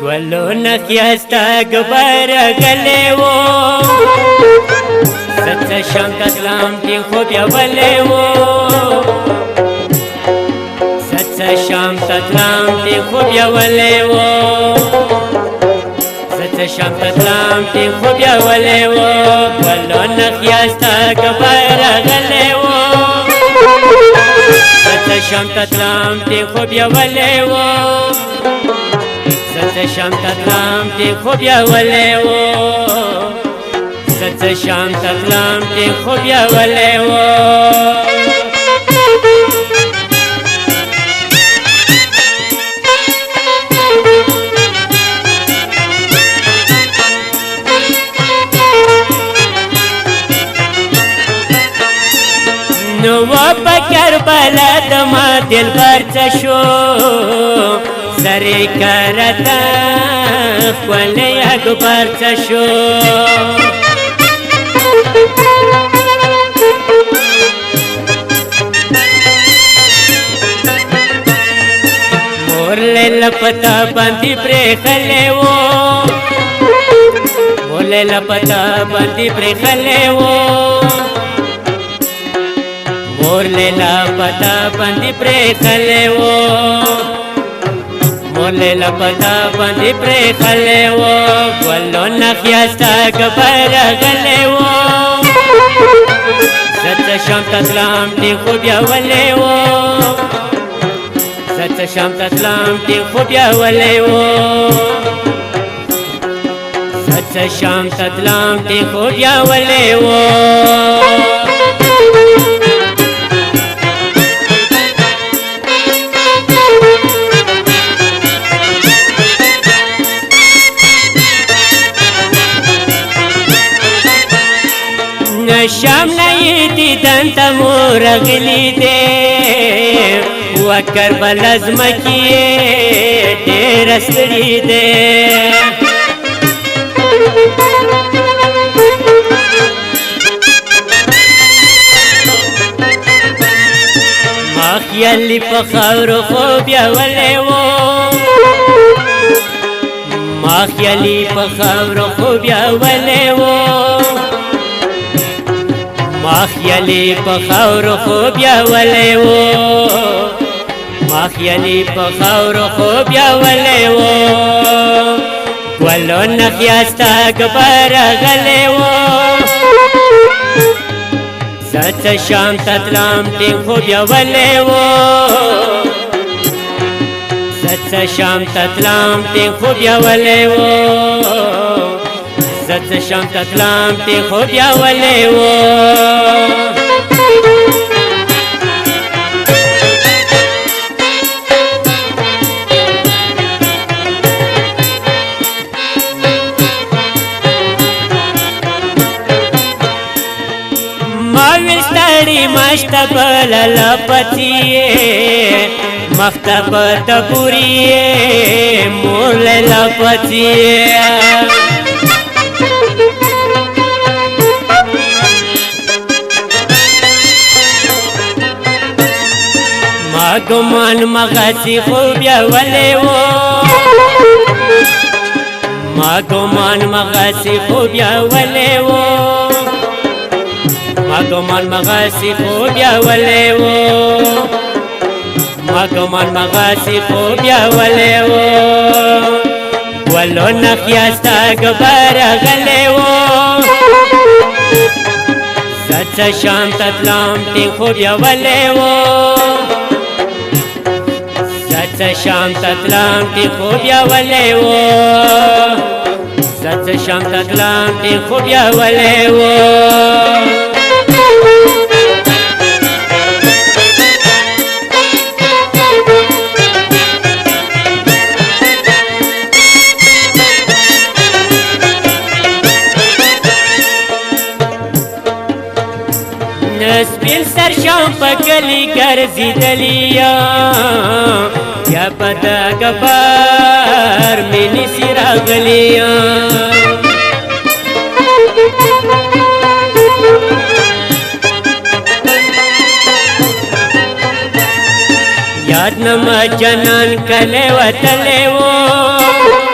ګلونه ښایسته ګبر غلې وو څه شم تلم دې خو بیا ولې وو څه شم تلم دې خو بیا ولې وو څه شم تلم دې خو بیا ولې وو ګلونه ښایسته ګبر غلې وو څه شم تلم دې خو بیا ولې وو څه شم تلم دې خو بیا ولې وو څه شم تلم دې خو بیا ولې وو نو په کربلا د ما دلبر څه شو سری کرتا خپلې اکبر څه شو مور لپتا باندې پرېخلې وو مور لپتا باندې پرېخلې وو مور لیلا پتا باندې پرېخلې وو مور لیلا پتا باندې پرېخلې وو ګلونه ښایسته ګبر غلې وو څه شم تلم دې خو بیا ولې وو څه شم تلم دې خو بیا ولې وو څه شم تلم دې خو بیا ولې وو شام نئی دیدن تمو رغلی دے وکر بلزمکی دیر اسکری دے ماخیالی پخور خوب یا ولی وو ماخیالی پخور خوب یا ولی وو ماخیالی پخور خوب یا ولی وو ماخیالی پخور خوب یا ولی وو ګلونه ښایسته ګبر غلې وو څه شم تلم دې خو بیا ولې وو څه شم تلم دې خو بیا ولې وو څه شم تلم دې خو بیا ولې وو ما وستړی مشته بلله پتیې مخته په تبوریې مور لیلا پتیې ما ګمان مغسی خوب یا ولې وو ما ګمان مغسی خوب یا ولې وو ما ګمان مغسی خوب یا ولې وو ما ګمان مغسی خوب یا ولې وو ګلونه ښایسته ګبر غلې وو څه شم تلم دې خوب یا ولې وو څه شم تلم دې خوب یا ولې وو څه شم تلم دې خوب یا ولې وو سپین سر شام په کلی ګرځېدلی یم یا په دغه بار مې نیسي راغلی یم یاد نما جنان کله وتلی و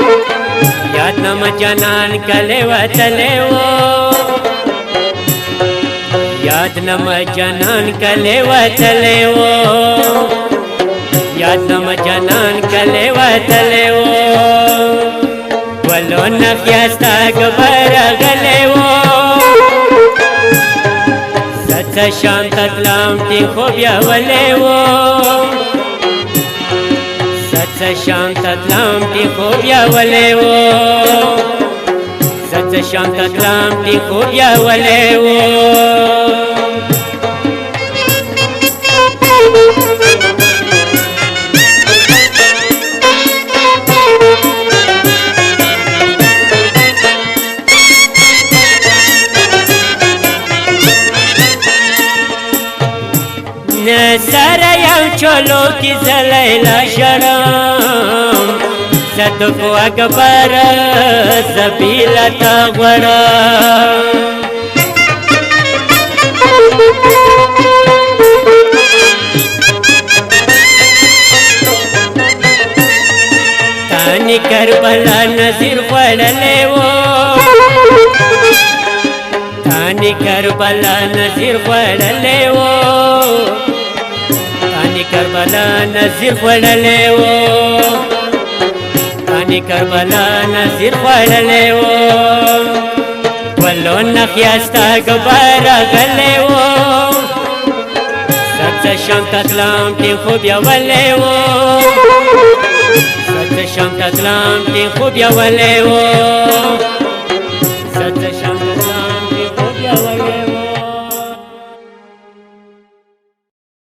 یاد نم جانان کله وتلې و یاد نم جانان کله وتلې و یاد نم جانان کله وتلې و ولو نخیاستا کبر غلې و ست شام تطلام تی خوب یا ولې و ست شام تطلام تی خوب یا ولې و ست شام تطلام تی خوب یا ولې و سره یو چلو کی زلیلا شرم صدقو اکبر سبیلا تا غرم تانی کربلا نصیر خوڑلے و تانی کربلا نصیر خوڑلے و کربلا نصیر خوڑلے و پانی کربلا نصیر خوڑلے و ولو نخیاستا گبار غلے و ست شام تطلام تی خوب یا ولے و ست شام تطلام تی خوب یا ولے و ست